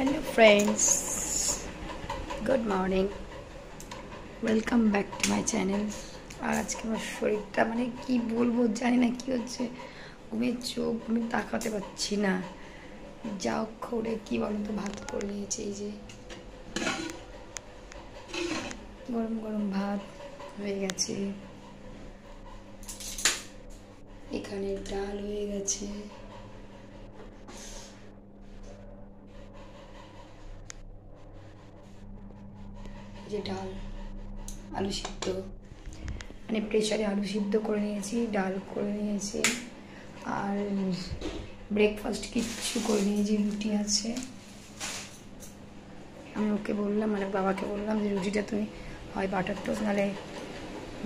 Hello friends, good morning, welcome back to my channel। আর আজকে আমার শরীরটা মানে কি বলবো জানি না কি হচ্ছে, ঘুমের চোখ আমি তাকাতে পারছি না। যাও করে কি বলতো, ভাত করে নিয়েছি, এই যে গরম গরম ভাত হয়ে গেছে, এখানে ডাল হয়ে গেছে, যে ডাল আলু সিদ্ধ মানে প্রেসারে আলু সিদ্ধ করে নিয়েছি, ডাল করে নিয়েছি, আর ব্রেকফাস্ট কিচ্ছু করে নিয়েছি, রুটি আছে। আমি ওকে বললাম মানে বাবাকে বললাম যে রুটিটা তুমি হয় বাটার টোস্ট নাহলে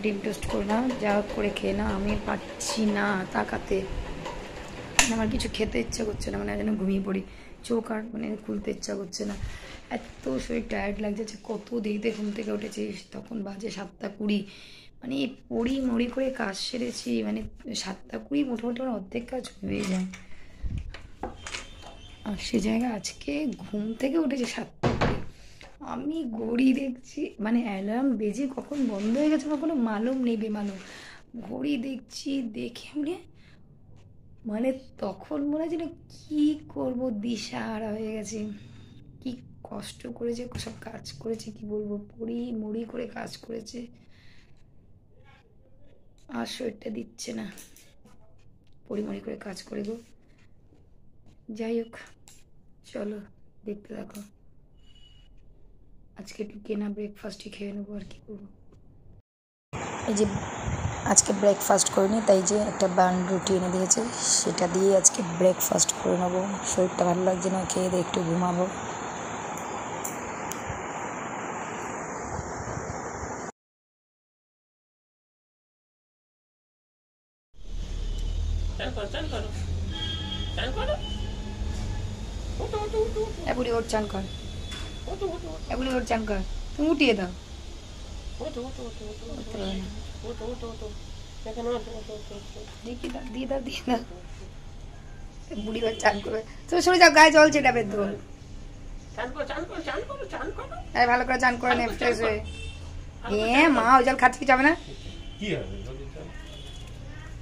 ডিম টোস্ট করে নাও, যা হোক করে খেয়ে নাও। আমি পাচ্ছি না তাকাতে, আমার কিছু খেতে ইচ্ছা করছে না, মানে যেন ঘুমিয়ে পড়ি, চোখ আর মানে খুলতে ইচ্ছা করছে না, এত শরীর টায়ার্ড লাগছে। কত দেরিতে ঘুম থেকে উঠেছিস, তখন বাজে 7:20, মানে পড়ি মরি করে কাজ সেরেছি, মানে 7:20 মোটামুটি আমার অর্ধেক কাজ হয়ে যায়। আর সে জায়গায় আজকে ঘুম থেকে উঠেছে 7:20, আমি ঘড়ি দেখছি, মানে অ্যালার্ম বেজে কখন বন্ধ হয়ে গেছে আমার কোনো মালুম নেই, বেমালুম। ঘড়ি দেখছি, দেখে মানে তখন মনে হচ্ছে না কী করবো, দিশাহারা হয়ে গেছে। কি কষ্ট করেছে, সব কাজ করেছে, কি বলবো, পড়ি মুড়ি করে কাজ করেছে, আর শরীরটা দিচ্ছে না, পরিমরি করে কাজ করে গো। যাই হোক, চলো দেখতে থাকো। আজকে একটু কেনা ব্রেকফাস্টই খেয়ে নেবো, আর কি করবো। এই যে আজকে ব্রেকফাস্ট করিনি, তাই যে একটা বান রুটি এনে দিয়েছে, সেটা দিয়ে আজকে ব্রেকফাস্ট করে নেবো। শরীরটা ভালো লাগছে না, খেয়ে দিয়ে একটু ঘুমাবো। বুড়ি ওর চান কর, বুড়ি ওর চান কর, তুমি উঠিয়ে দাও। দিয়ে দাও দিয়ে দাও, বুড়ি ওর চান করবে। তুমি সরে যাও, গায়ে জল ছেটাবে তো। ভালো করে চান করে নে, ফ্রেশ হয়ে। হ্যাঁ মা, ওই জল খাচ্ছি, যাবে না।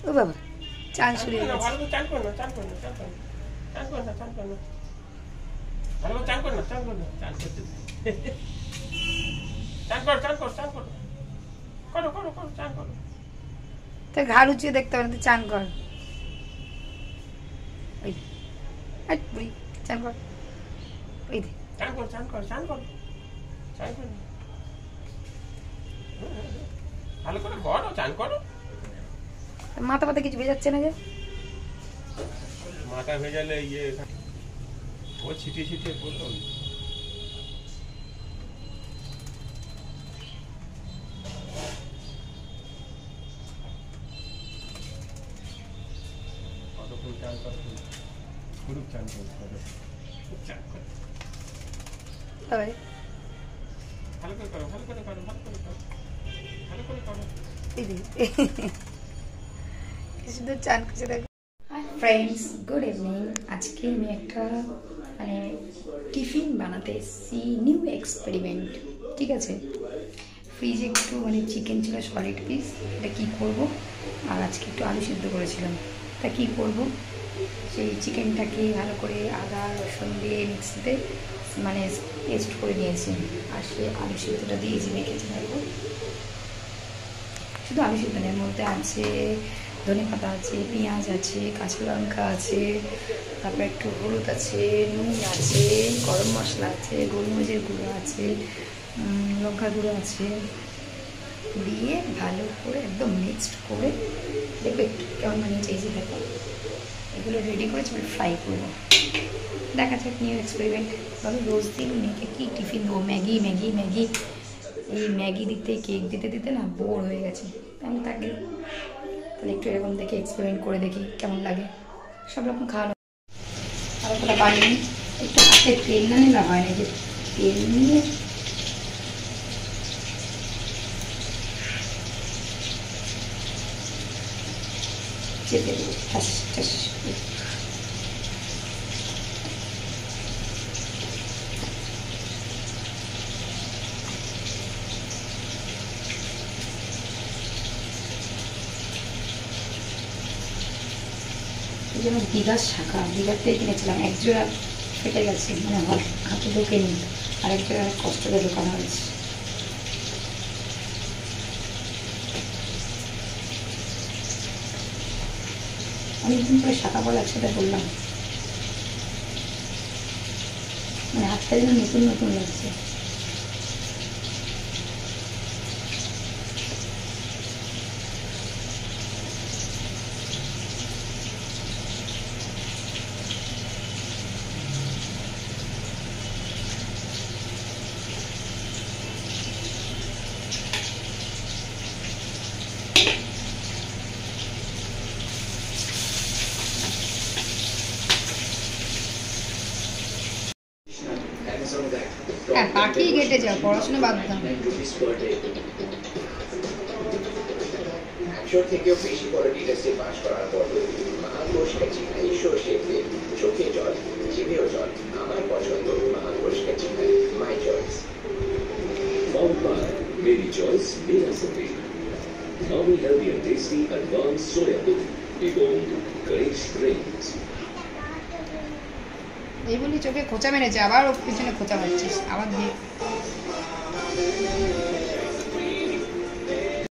ও বাবা, চান শুরু হয়ে গেছে। তোর ঘাড় উঁচিয়ে দেখতে হবে না, তুই চান কর। বুড়ি চান কর, ওই দে মাথা পাতা কিছু ভেজাচ্ছে না যে, মাথা ভেজালে ইয়ে ও ছিটিয়ে ছিটিয়ে পড়লো। কতক্ষণ চান করো, খুব চান করো, চান করো, ভালো করে করো, ভালো করে করো, ভালো করে করো, ভালো করে করো। শুধু চান করছে। Friends, good evening. আজকে আমি একটা মানে টিফিন বানাতে এসেছি, নিউ এক্সপেরিমেন্ট, ঠিক আছে। ফ্রিজে একটু মানে চিকেন ছিল সলিড পিস, এটা কী করবো, আর আজকে একটু আলু সিদ্ধ করেছিলাম, তা কী করবো, সেই চিকেনটাকে ভালো করে আদা রসুন দিয়ে মিক্সিতে মানে পেস্ট করে নিয়েছি, আর সে আলু সিদ্ধটা দিয়েছি, রেখেছি ভালো। শুধু আলু সিদ্ধ নেই, এর মধ্যে আছে ধনে পাতা আছে, পেঁয়াজ আছে, কাঁচা লঙ্কা আছে, তারপর একটু হলুদ আছে, নুন আছে, গরম মশলা আছে, গোলমরিচের গুঁড়ো আছে, লঙ্কা গুঁড়ো আছে, দিয়ে ভালো করে একদম মিক্সড করে দেখবে একটু কেমন বানিয়েছে, এই যে দেখো এগুলো রেডি করেছি, আমি ফ্রাই করবো। দেখা যাক নিউ এক্সপেরিমেন্ট। তবে রোজ দিন মেয়েকে কী টিফিন দেবো, ম্যাগি ম্যাগি ম্যাগি, এই ম্যাগি দিতে কেক দিতে দিতে না বোর হয়ে গেছে। আমি তাকে তাহলে একটু এরকম দেখে এক্সপেরিমেন্ট করে দেখি কেমন লাগে, সব রকম খাওয়ানো। আর ওটা বানিয়ে একটু হাতে তেল না নিলে হয় না, যে তেল নিয়ে চেপে দেবো, ঠাস ঠাস। যেন দীঘার শাখা, দীঘার থেকে কিনেছিলাম, এক জোড়া ফেটে গেছে, মানে হাতে ঢোকেনি, আর এক জোড়া কষ্ট করে ঢোকানো হয়েছে। অনেকদিন পরে শাখা বলা একসাথে বললাম, মানে হাতটা যেন নতুন নতুন লাগছে। হ্যাঁ, পাখি কেটে যাও, পড়াশোনা বাদ দাও। থেকেও বেশি কোয়ালিটি টেস্টে পাস করার পর মহাপুরুষ কাছে ঈশ্বর শেখে চোখে জল, জিভেও জল। আমার পছন্দ মহাপুরুষ কাছে মাই choice. Found by Mary Choice Mera Sati. Novel healthy and tasty advanced soya milk. এবং Grace Grains. এই বলি চোখে খোঁচা মেরেছে, আবার ওর পিছনে খোঁচা মারছিস, আবার দিয়ে